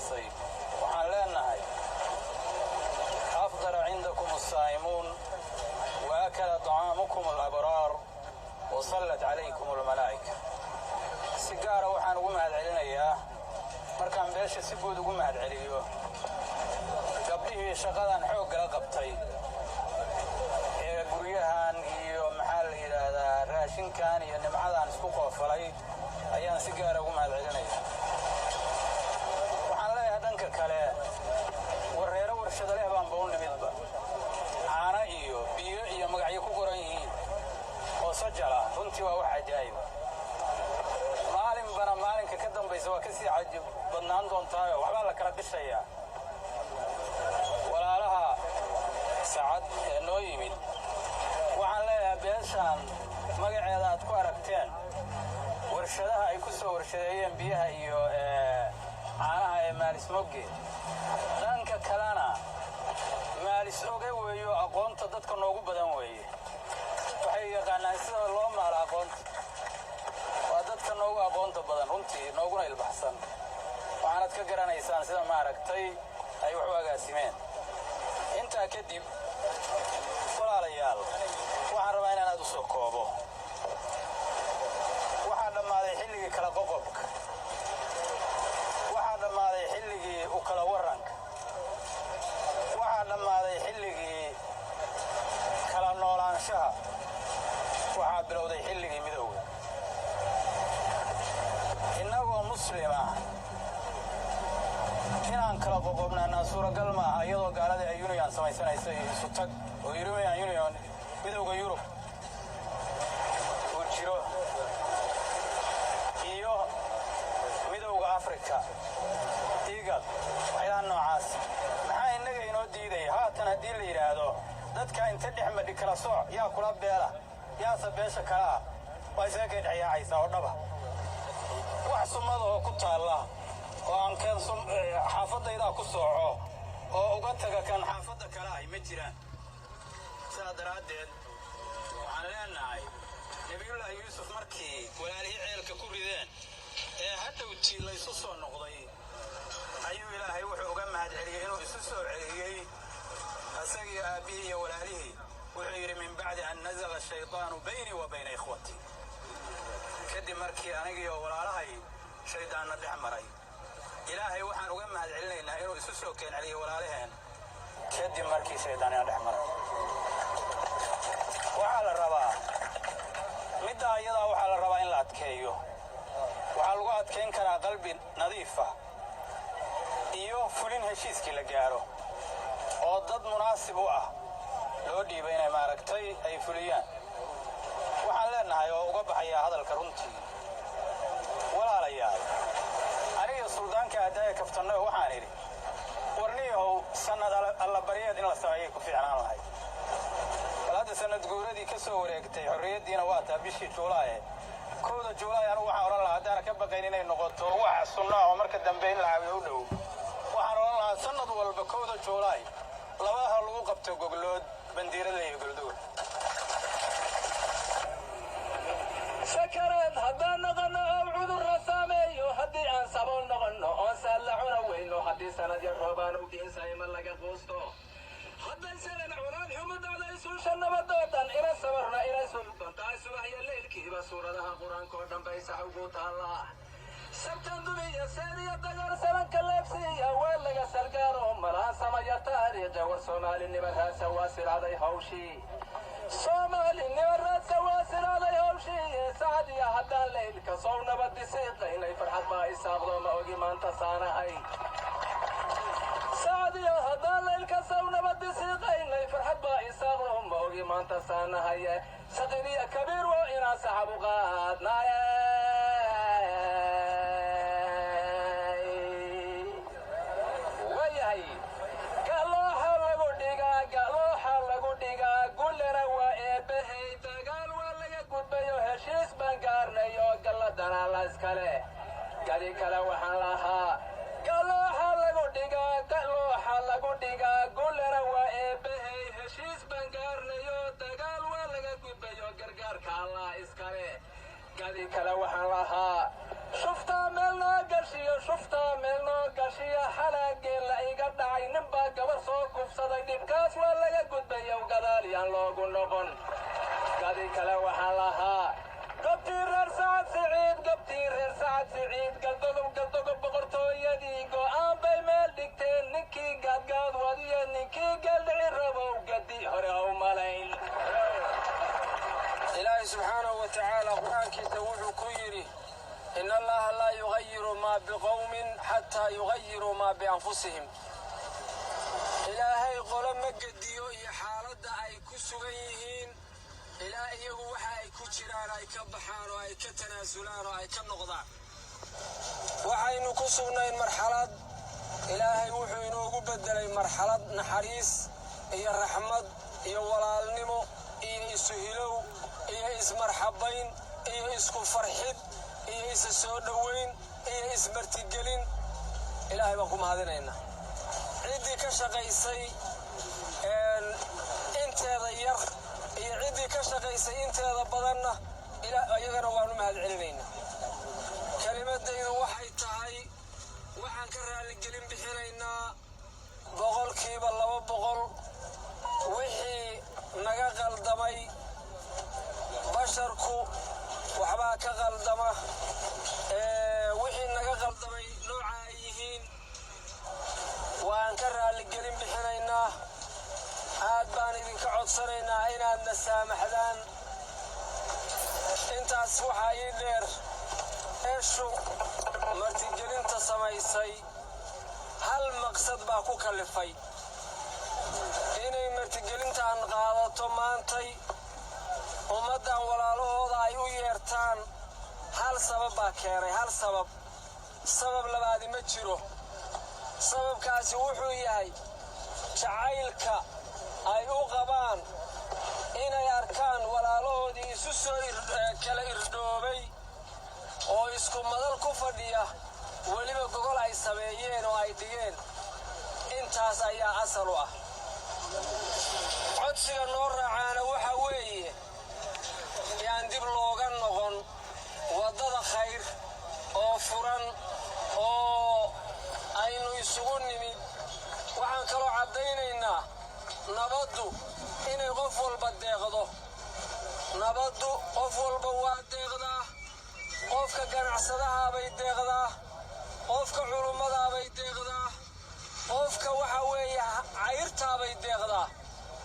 dambaysay waxaan leenahay afdara cindakum as-saa'imuun wa akala طعامكم الأبرار وصلت عليكم الملائكة si gaara waxaan ugu mahadcelinayaa markaan beesha si guud ugu mahadceliyo gabdhihii shaqadan xoogga la qabtay ee guryahan iyo maxaa la yidhaahdaa raashinkan iyo nimcadan isku qoofalay ayaan si gaara ugu mahadcelinayaa waxaan leeyahay dhanka kale wareero warshado leh baan buu nimidba caana iyo biyo iyo magacyo ku qoran yihiin oo sajala runtii waa wax cajaa'ib maalinbana maalinka ka dambaysa waa kasii cajib badnaan doontaayo waxbaa la kala dhishayaa walaalaha saacad ee noo yimid waxaan leeyahay beeshaan magaceeda aad ku aragteen warshadaha ay ku soo warshadeeyeen biyaha iyo caanaha ee maalis mogge dhanka kalena maalis oge weeyo aqoonta dadka noogu badan weeye waxay yaqaanaan sida loo maalo aqoonta waa dadka noogu aqoonta badan runtii nooguna ilbaxsan waxaanad ka garanaysaan sida maaragtay ay wax u agaasimeen intaa kadib walaalayaal waxaan rabaa inaan aad u soo koobo waxaa dhammaaday xilligii kala qoqobka waxaa dhammaaday xilligii u kala waranka waxaa dhammaaday xilligii kala noolaanshaha waxaa bilowday xilligii midowga innagoo muslima inaan kala qoqobnaanaa suuragal maaha iyadoo gaaladii ay union samaysanayso iyo isu tag oo European Union midowga Yurub uu jiro iyo midowga Afrika igad waxyaalaha noocaas maxaa innaga inoo diiday haatan haddii la yidhaahdo dadka inta dhex madhi kala sooc yaa kula beela yaase beesha kale ah waa isaga kay dhexyaacaysaa oo dhaba wax sumada oo ku taalla oo aan kan xaafadayda ku sooco oo uga taga kan xaafadda kale ay ma jiraan sidaa daraaddeed waxaan leenahay nabiyullaahi yuusuf markii walaalihii ceelka ku rideen ee hadhowtii laysu soo noqday ayuu ilaahay wuxuu uga mahadceliyey inuu isu soo celiyey asagii aabbihii iyo walaalihii wuxuu yidhi min bacdi an nazaga shaydaanu baynii wa bayna ikhwatii kadib markii anigii oo walaalahay shaydaanna dhex maray ilaahay waxaan uga mahadcelinaynaa inuu isu soo keen celiyo walaalaheen kadib markii shaydaanna dhex maray waxaa la rabaa middaa iyadaa waxaa la rabaa in la adkeeyo waxaa lagu adkayn karaa qalbi nadiifa iyo fulin heshiiskii la gaaro oo dad munaasib u ah loo dhiibay inay maaragtay ay fuliyaan waxaan leenahay oo uga baxayaa hadalka runtii walaalayaal aniga suldaanka addaaya kaftanno waxaan idhi warniyahow sannad allabaryeed in la sameeyay ku fiicnaan lahayd bal hadda sannad guuradii ka soo wareegtay xorriyaddiina waa taa bishii juulaaye 1 juulaay anigu waxaan odhan lahaa haddaana ka baqayn inay noqoto wax sunna oo marka dambe in la caawiyo u dhow waxaan odhan lahaa sannad walba 1 juulaay labaha lagu qabto goglood bandiirada iyo goldoor سكرت هذا نغنى عذر سامي هدي عن سبون نغنى وسلعنا وينو هدي سنة الربان ودين سايما لقى قوستو هدي سنة عران حمد على يسوش النبضوطان إلى سمرنا إلى سلطان تايسو هي الليل كيبا سورة لها قرآن كوردن بيسا حقوط الله سبتان دمية سيرية دقار سنة كاللبسية ويلغا سلقارو ملان سمايا تاريخ جور سومالي نبتها سواسر علي هوشي سومالي نبرات سواسر علي هوشي سعدي هدان ليل كصونا بدي سيطلين اي فرحات ما يساقضو ما اوغي ما انت صانعي سعدي هدان ليل كصونا بدي سيطلين اي فرحات ما يساقضو ما اوغي ما انت صانعي سقيني كبير وإنا سحبو قادنا قالي كلا وحن لها قالوا حلقوا ديقا قول روا بهي هشيس بنقارنا يو تقال ولا قد بيو قرقار كالله اسكالي قالي كلا وحن لها شفتا ملنا قرشي gashiya xalaageen la iga dhacay ninbaa gabar soo kufsaday dhibkaas waa laga gudbayow gadaal yaan loogu noqon gadi kale waxaan lahaa gabtii reer sacad siciid galdogob boqortooyadii go'aan bay meel dhigteen ninkii gaadgaad wadiyo ninkii galdhici rabow gadi hore haw malayn ilaahay subxaanahu wa tacaala qur-aankiisa wuxuu ku yidhi in allaha laa yugayiru maa biqowmin xataa yugayiruu maa bianfusihim ilaahay qolo ma gediyo iyo xaaladda ay ku sugan yihiin ilaa iyagu waxa ay ku jiraan ay ka baxaan oo ay ka tanaasulaan oo ay ka noqdaan waxaynu ku sugnayn marxalad ilaahay wuxuu inoogu beddelay marxalad naxariis iyo raxmad iyo walaalnimo iyo isu hilow iyo ismarxabayn iyo isku farxid iyo isa soo dhowayn iyo ismartigelin ilaahay baan ku mahadinaynaa ciddii ka shaqaysay inteeda yar iyo ciddii ka shaqaysay inteeda badanna iyagana waanu mahad celinaynaa kelimadaydu waxay tahay waxaan ka raaligelin bixinaynaa 200% wixii naga qaldamay basharku waxbaa ka qaldama wixii naga qaldamay nooca ay yihiin waan ka raaligelin bixinaynaa aad baan idinka codsanaynaa inaadna saamaxdaan intaas waxaa ii dheer eeshu martigelinta samaysay hal maqsad baa ku kallifay inay martigelintaan qaadato maantay ummaddan walaalahooda ay u yeertaan hal sabab baa keenay hal sabab labaadi ma jiro sababkaasi wuxuu yahay jacaylka ay u qabaan inay arkaan walaalahoodii isu soo kala irdhoobay oo isku madal ku fadhiya weliba gogol ay sameeyeen oo ay dhigeen intaas ayaa asal u ah codsiga noo raacaana waxa weeye yaan dib looga noqon waddada khayr oo furan oo aynu isugu nimid waxaan kaloo caddaynaynaa nabaddu inay qof walba deeqdo nabaddu qof walba waa deeqdaa qofka ganacsadahaabay deeqdaa qofka culummadaabay deeqdaa qofka waxa weeye cayrtaabay deeqdaa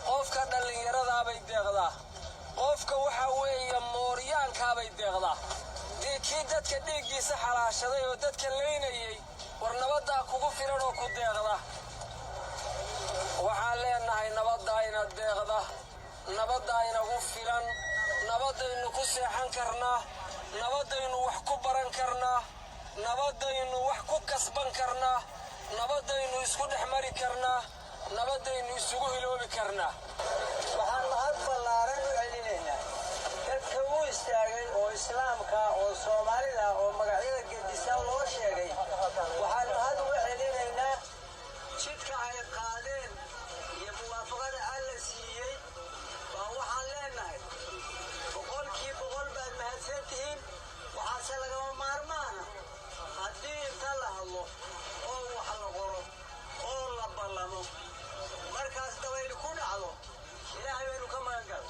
qofka dhallinyaradaabay deeqdaa qofka waxa weeye mooryaankaabay deeqdaa kii dadka dhiiggiisa xalaashaday oo dadka laynayay war nabaddaa kugu filan oo ku deeqda waxaan leenahay nabaddaa ina deeqda nabaddaa inagu filan nabaddaynu ku seexan karnaa nabaddaynu wax ku baran karnaa nabaddaynu wax ku kasban karnaa nabaddaynu isku dhex mari karnaa nabaddaynu isugu hiloobi karnaa waxaan mahad ballaaran u celinaynaa dadka u istaagay oo islaamka oo soomaalida oo magacyada gedisan loo sheegay waxaan mahad uga celinaynaa jidka ay qaadeen iyo muwaafaqada alla siiyey baa waxaan leenahay 100% baad mahadsantihiin waxaase lagama maarmaana haddii inta la hadlo oo wax la qoro oo la ballamo markaas dabaylu ku dhacdo ilaahay baynu ka magan gala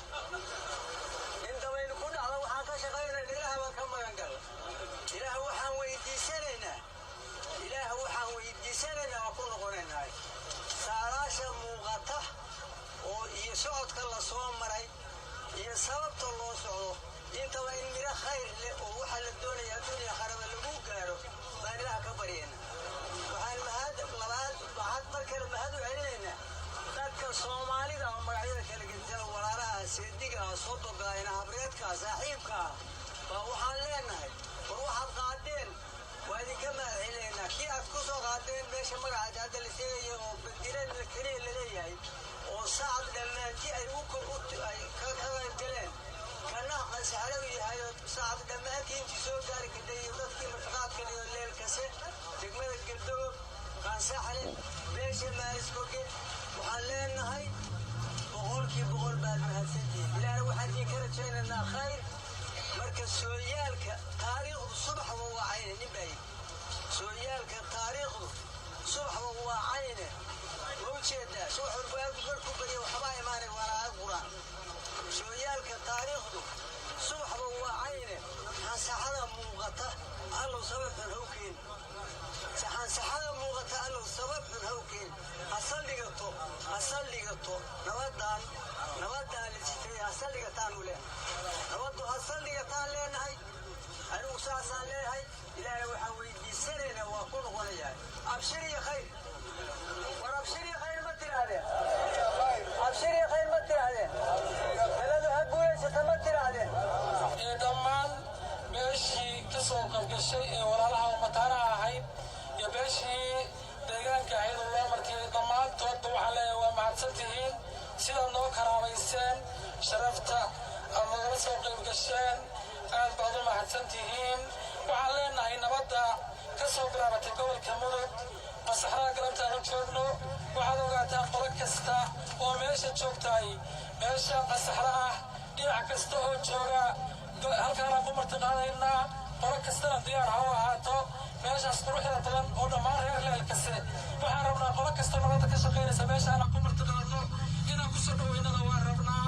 in dabaylu ku dhacdo waxaan ka shaqaynayna ilaah baan ka magan gala ilaah waxaan weydiisanaynaa waa ku noqonaynaa saalaasha muuqata oo iyo socodka la soo maray iyo sababta loo socdo intaba in miro khayr leh oo waxa la doonaya adduuniya kharaba lagu gaaro baan ilaah ka baryayna waxaan mahad mar kale mahad u celinaynaa dadka soomaalida oo magacyada kala gedisana walaalaha seediga sodoga ina habreedka saaxiibka baa waxaan leenahay war waxaad qaadeen waa idinka mahad celinaynaa kii aad ku soo qaadeen meesha magacaada hadda la sheegaya oo bandiran keliya la leeyahay oo saacad dhammaantii ay ka qayb galeen kana qasaxalo yahay oo saacad dhammaantii intii soo gaari kadhay iyo dadkii martiqaadka iyo leelkase degmada galdogob qansaxle meesha maaliskoge waxaan leenahay 100% baad mahadsantihiin ilaahna waxaan idinka rajaynaynaa khayr marka sooyaalka taariikhdu subaxba waa cayna nin baa yidhi sooyaalka taariikhdu subaxba waa cayne ma ujeedaa subax walba aad markuu bariyo waxbaa imaanay waana aad quraan sooyaalka taariikhdu subaxba waa cayne hansaxada muuqata allow sabab xun hawkeen hansaxada muuqata allow sabab xun hawkeen hasaldhigato nabadaan lisifeeye hasaldhigataan u leenahay nabaddu hasaldhigataan leenahay anigu saasaan leenahay ilaahay waxaan weydiisanaynaa waa ku noqonayaa abshir iyo khayr war abshir iyo khayr ma tirahdeen abshir iyo khayr ma tirahdeen taladu ha guulaysata ma tirahdeen dhammaan beeshii ka soo qabgashay ee walaalaha mataanaha ahayd iyo beeshii deegaanka ahayd oo loo martiyay dhammaantoodba waxaa leeyahay waa mahadsantihiin sidaad noo karaamayseen sharafta aad nagala soo qaybgasheen aad baad u mahadsantihiin waxaan leenahay nabadda ka soo bilaabatay gobolka mudug masaxraha galabtaanu joogno waxaad ogaataan qolo kasta oo meesha joogtahay meesha masaxra ah dhinac kasta oo jooga halkaanaan ku martiqaadaynaa qolo kastana diyaar ha u ahaato meeshaas quruxda badan oo dhammaan reer leelkase waxaan rabnaa qolo kasta nabadda ka shaqaynaysa meeshaanaan ku martiqaadno inaan ku soo dhoweynana waan rabnaa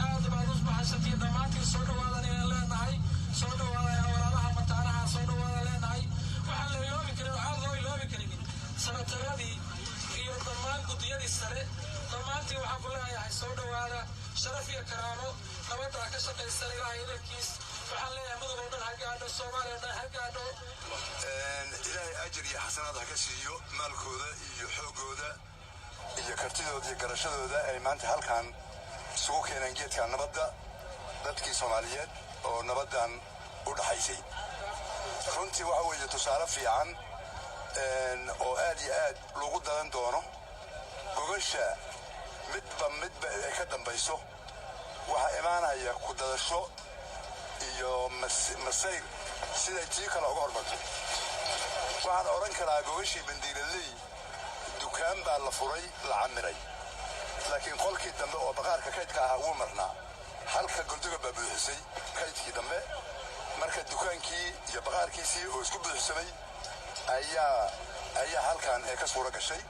aad baad u mahadsantiin dhammaantiin soo dhowaadan inaan leenahay soo dhowaada walaalaha mataanaha soo dhowaada leenahay waxaan la iloobi karin waxaan loo iloobi karinin sanataradii iyo dhammaan guddiyadii sare dhammaantiin waxaan ku leeyahay soo dhowaada sharaf iyo karaamo nabaddaa ka shaqaysan ilaahay idankiis waxaan leeyahay mudug oo dhan ha gaadho soomaaliya oo dhan ha gaadho ilaahay ajir iyo xasanaad ha ka siiyo maalkooda iyo xoogooda iyo kartidooda iyo garashadooda ay maanta halkan isugu keeneen geedka nabadda dadkii Soomaaliyeed oo nabaddan u dhaxaysay runtii waxa weeye tusaale fiican oo aad iyo aad loogu dadan doono gogosha midba ay ka dambayso waxaa imaanaya ku dadasho iyo masayr siday tii kale uga hormarto waxaan odhan karaa gogashii bandiiradley dukaan baa la furay la camiray laakiin qolkii dambe oo baqaarka kaydka ahaa wuu marnaa halka goldoga baa buuxisay kaydkii dambe marka dukaankii iyo baqaarkiisii oo isku buuxsamay ayaa halkan ee ka suura gashay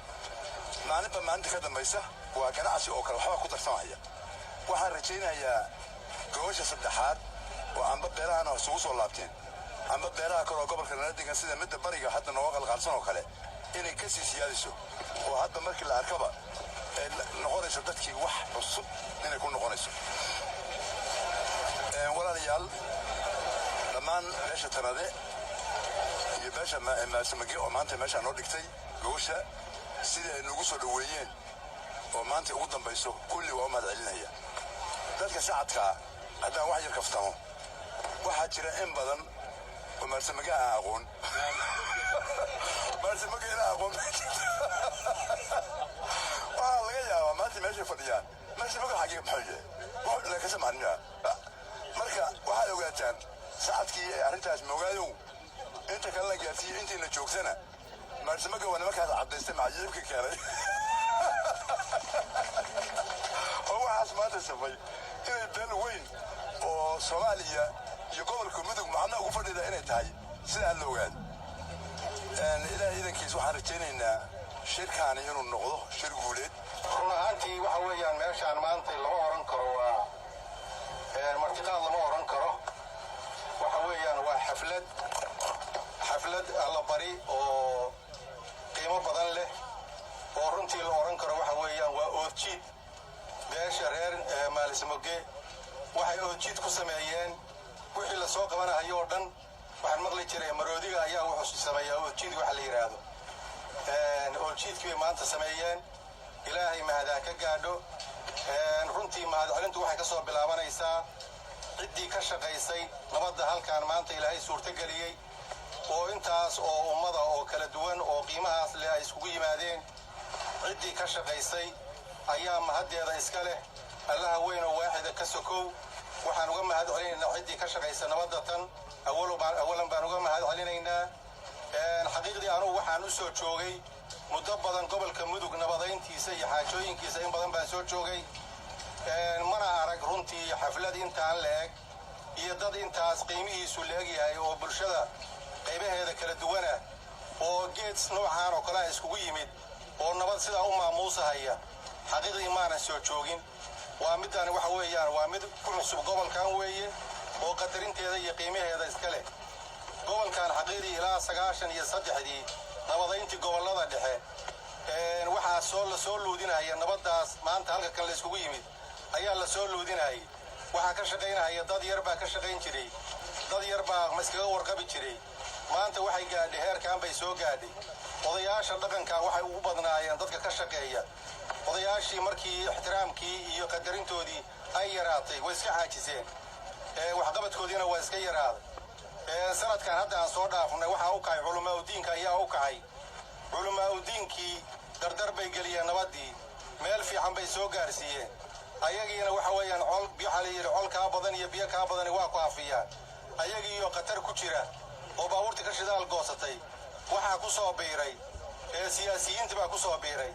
maalinba maalinta ka dambaysa waa ganacsi oo kale waxbaa ku darsamaya waxaan rajaynayaa gogosha saddexaad oo amba beerahana isugu soo laabteen amba beeraha kale oo gobolka nala degan sida midda bariga hadda nooga qalqaalsan oo kale inay ka sii siyaadiso oo hadda markii la arkaba ay noqonayso dadkii wax cusub inay ku noqonayso walaalayaal dhammaan beesha tanade iyo beesha maasamage oo maanta meeshaa noo dhigtay gogosha sidii ay noogu soo dhoweeyeen oo maanta ugu dambayso kulli waa u mahad celinaya dadka shacabkaa haddaan wax yar kaftamo waxaa jira in badan oo maasamage aan aqoon maasamage inaan aqoon waxaa laga yaabaa maanta meeshay fadhiyaan maasamage xagee maxuu yahay wax lakasa maarmiya marka waxaad ogaataan sacadkii ee arrintaas mogaadow inta kale la gaarsiiyo intiina joogtana maasamage waa nimankaas caddaystay macajiibka keenay oo waxaas maanta safay inay beel weyn oo Soomaaliya iyo gobolka mudug macna ugu fadhida inay tahay sidaa la ogaado ilaahay idankiis waxaan rajaynaynaa shirkaani inuu noqdo shir guuleed run ahaantii waxa weeyaan meeshaan maanta lama oran karo waa martiqaad lama oran karo waxa weeyaan waa xaflad alla bari oo qiimo badan leh oo runtii la oran karo waxa weeyaan waa oodjiid beesha reer maalismoge waxay oodjiid ku sameeyeen wixii la soo qabanayo oo dhan waxaan maqli jiray maroodiga ayaa wuxuu sameeyaa oodjiid waxa la yiraahdo oodjiidkii bay maanta sameeyeen ilaahay mahadaan ka gaadho runtii mahadcelintu waxay ka soo bilaabanaysaa ciddii ka shaqaysay nabadda halkaan maanta ilaahay suurtageliyey oo intaas oo ummada oo kala duwan oo qiimahaas leh ay iskugu yimaadeen ciddii ka shaqaysay ayaa mahaddeeda iska leh allaha weyn oo waaxida ka sokow waxaan uga mahad celinaynaa ciddii ka shaqaysa nabadda tan awalan baan uga mahad celinaynaa xaqiiqdii anugu waxaan u soo joogay muddo badan gobolka mudug nabadayntiisa iyo xaajooyinkiisa in badan baan soo joogay mana arag runtii xaflad intaan la-eg iyo dad intaas qiimihiisu la-eg yahay oo bulshada qaybaheeda kala duwana oo geeds noocan oo kale iskugu yimid oo nabad sidaa u maamuusahaya xaqiiqdii maanan soo joogin waa midaan waxa weeyaan waa mid ku cusub gobolkan weeye oo qadarinteeda iyo qiimaheeda iska leh gobolkan xaqiiqdii ilaa 93 nabadayntii gobolada dhexe waxaa la soo luudinaya nabadaas maanta halka kale iskugu yimid ayaa la soo luudinayay waxaa ka shaqaynaya dad yar baa ka shaqayn jiray dad yar baa maskaga warqabi jiray maanta waxay gaadhay heerkan bay soo gaadhay odayaasha dhaqanka waxay ugu badnaayeen dadka ka shaqeeya odayaashii markii ixtiraamkii iyo qadarintoodii ay yaraatay way iska caajiseen waxqabadkoodiina waa iska yaraaday sanadkan hadda aan soo dhaafnay waxaa u kacay culamaa udiinka ayaa u kacay culamaa udiinkii dardar bay geliyeen nabadii meel fiican bay soo gaarsiiyeen ayagiina waxa weeyaan waxaa la yidhi col kaa badan iyo biyo kaa badani waa ku hafiyaan ayagiiyo khatar ku jira oo baabuurta ka shidaal goosatay waxaa ku soo biiray siyaasiyiintii baa ku soo biiray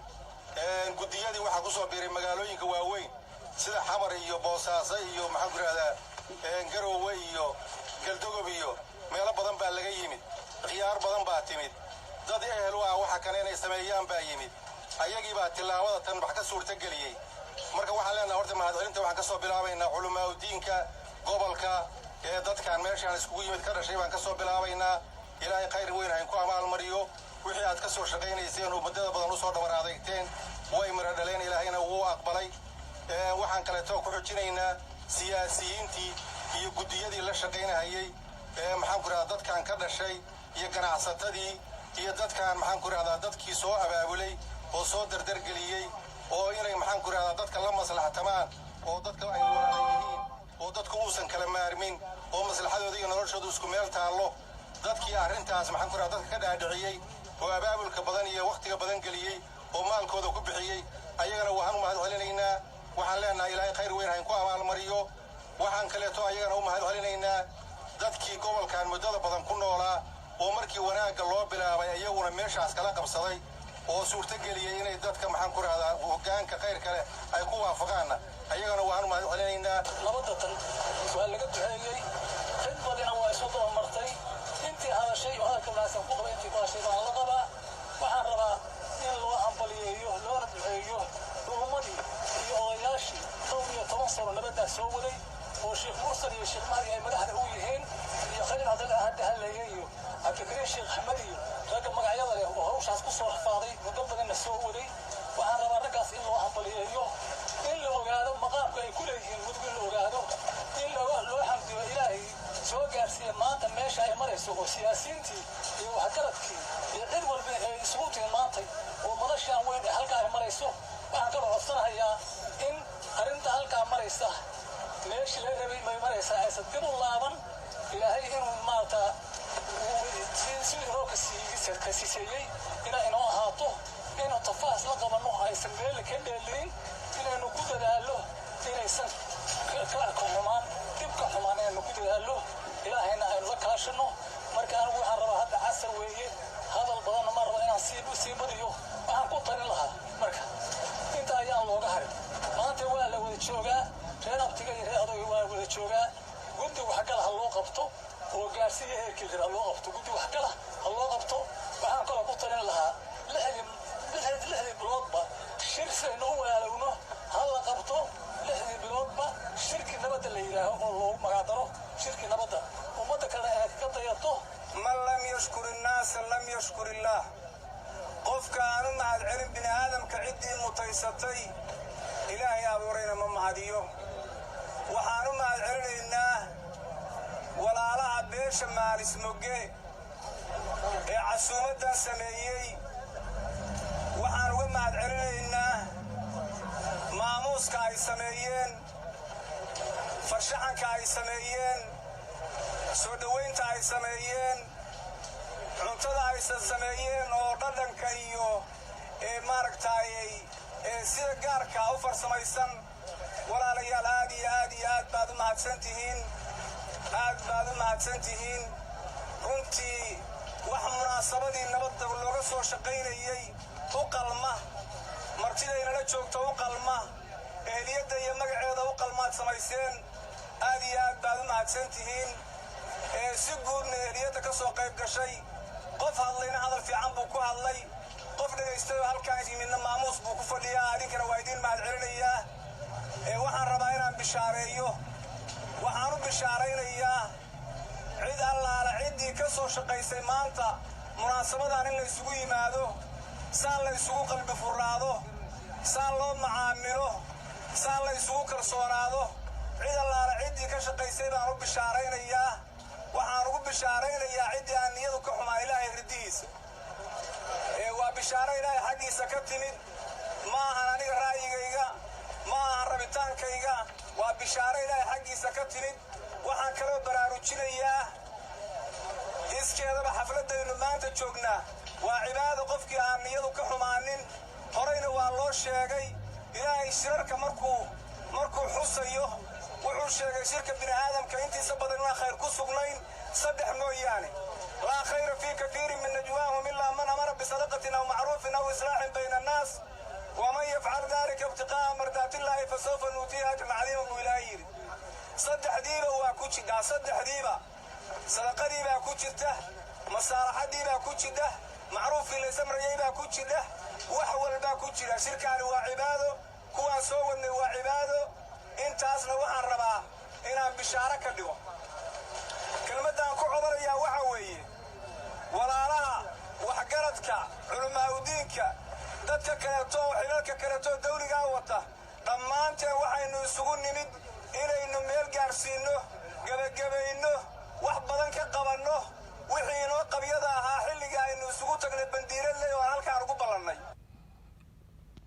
guddiyadii waxaa ku soo biiray magaalooyinka waaweyn sida xamar iyo boosaaso iyo maxaan ku yidhahdaa garoowe iyo galdogob iyo meelo badan baa laga yimid khiyaar badan baa timid dad ehel u ah waxa kale inay sameeyaan baa yimid ayagii baa tillaabada tan wax ka suurtageliyey marka waxaan leenahay horta mahadcelinta waxaan ka soo bilaabaynaa culamaa udiinka gobolka dadkan meeshaan iskugu yimid ka dhashay baan ka soo bilaabaynaa ilaahay khayr weyn hayn ku abaalmariyo wixii aad ka soo shaqaynayseen oo muddada badan u soo dhabar adeegteen way mara dhaleen ilaahayna wuu aqbalay waxaan kaleeto ku xujinaynaa siyaasiyiintii iyo guddiyadii la shaqaynahayey maxaan ku idhahdaa dadkan ka dhashay iyo ganacsatadii iyo dadkan maxaan ku idhahdaa dadkii soo abaabulay oo soo dardargeliyey oo inay maxaan ku idhahdaa dadka la maslaxtamaan oo dadka ay walaala yihiin oo dadku uusan kala maarmin oo maslaxadooda iyo noloshooda isku meel taallo dadkii arrintaas maxaan ku idhahdaa dadka ka dhaadhiciyey oo abaabulka badan iyo wakhtiga badan geliyey oo maalkooda ku bixiyey ayagana waxaan u mahad celinaynaa waxaan leenahay ilaahay khayr weyn hayn ku abaalmariyo waxaan kaleeto ayagana u mahad celinaynaa dadkii gobolkan muddada badan ku noolaa oo markii wanaagga loo bilaabay ayaguna meeshaas kala qabsaday oo suurtageliyey inay dadka maxaan ku idhahdaa hoggaanka khayr kale ay ku waafaqaanna ayagana waxaan u mahad celinaynaa nabadda tan waa laga duceeyey cid badina waa isu daba martay intii hadashay oo hadalka wanaagsan ku qaba intii ku hadashay baan la qabaa waxaan rabaa in loo hambaliyeeyo loona duceeyo ummadii iyo odayaashii 12 sano nabaddaas soo waday oo sheekh mursal iyo sheekh mahdi ay madaxda u yihiin iyo khaliil hadda halleeyay iyo cabdikariin sheekh axmed iyo ragga magacyada leh oo hawshaas ku soo rafaaday muddo badanna soo waday waxaan rabaa raggaas in loo hambaliyeeyo in la ogaado maqaamka ay ku leeyihiin mudug in la ogaado in loo xamdiyo ilaahay soo gaarsiiya maanta meesha ay marayso oo siyaasiyiintii iyo waxgaradkii iyo cid walba ay isugu tilmaantay oo madashaan weyn ee halkaa ay marayso waxaan kaloo codsanahayaa in arrinta halkaa maraysa meeshii la rabay may maraysaa aysan dib u laaban ilaahay inuu maarata sidii inoo ka siseeyey inay inoo ahaato inuu tafaas la qabanno aysan meelle ka dheelin inaynu ku dadaallo inaysan ka xumaan dibka xumaan inaynu ku dadaallo ilaahayna aynu la kaashanno marka anigu waxaan rabaa hadda casar weeye hadal badanna ma raba inaan sii badiyo waxaan ku talin lahaa marka inta ayaan looga harin maanta waa la wada joogaa reer abtiga iyo reer adoga waa wada joogaa guddi waxgala ha loo qabto oo gaarsiiya heerkii jira ha loo qabto guddi waxgala ha loo qabto waxaan kaloo ku talin lahaa lixdii biloodba shir sidaynu u walaalowno ha la qabto 6 biloodba shirki nabadda la yidhaaho oo loogu magaacdaro shirki nabadda ummadda kale ee ka dayato man lam yashkur innaasa lam yashkur illaah qofka aanu mahad celin bini aadamka ciddii mutaysatay ilaahay abuurayna ma mahadiyo waxaan u mahad celinaynaa walaalaha beesha maalis moge ee casuumaddan sameeyey waxaan uga mahad celinaynaa maamuuska ay sameeyeen farshaxanka ay sameeyeen soo dhowaynta ay sameeyeen cuntada aysan sameeyeen oo dhadhanka iyo maaragtaayey sida gaarka u farsamaysan walaalayaal aad iyo aad iyo aad baad u mahadsan tihiin runtii wax munaasabadii nabadda looga soo shaqaynayey u qalma martidaynala joogto u qalma eheliyadda iyo magaceeda u qalmaad samayseen aad iyo aad baad u mahadsan tihiin si guudna eheliyadda ka soo qayb gashay qof hadlayna hadal fiican buu ku hadlay qof dhagaystay oo halkaan yimidna maamuus buu ku fadhiyaa adinkana waa idiin mahad celinayaa waxaan rabaa inaan bishaareeyo waxaan u bishaaraynayaa cid allaala ciddii ka soo shaqaysay maanta munaasabadan in la isugu yimaado saan la isugu qalbi furnaado saan loo macaamilo saan la isugu kalsoonaado cid allaala ciddii ka shaqaysay baan u bishaaraynayaa waxaan ugu bishaaraynayaa ciddii aan niyadu ka xumaa ilaahay riddihiisa waa bishaaro ilaahay xaggiisa ka timid ma ahan aniga ra'yigayga ma ahan rabitaankayga waa bishaaro ilaahay xaggiisa ka timid waxaan kaloo baraarujinayaa iskeedaba xafladdaynu maanta joognaa waa cibaado qofkii aan niyadu ka xumaanin horeyna waa loo sheegay ilaahay shirarka markuu xusayo wuxuu sheegay shirka bini aadamka intiisa badan inaan khayr ku sugnayn saddex mooyaane laa khayra fii katiirin min najwaahum ilaa man amara bisadaqatin aw macruufin aw islaaxin bayna annaas waman yafcal dalika ibtiqaa'a mardaatillaahi fasawfa nuutiihi ajran cadiiman buu ilaahay yidhi saddexdiiba waa ku jidhaa saddexdiiba sadaqadii baa ku jirta masaalaxadii baa ku jidha macruufkii laysamrayay baa ku jidha wax walbaa ku jira shirkaani waa cibaado kuwaan soo wadnay waa cibaado intaasna waxaan rabaa inaan bishaaro ka dhigo kelmaddaan ku codanayaa waxa weeye walaalaha waxgaradka culammaa'udiinka dadka kaleeto oo xilalka kaleeto dawligaa wata dhammaanteen waxaynu isugu nimid inaynu meel gaarsiinno gebagabayno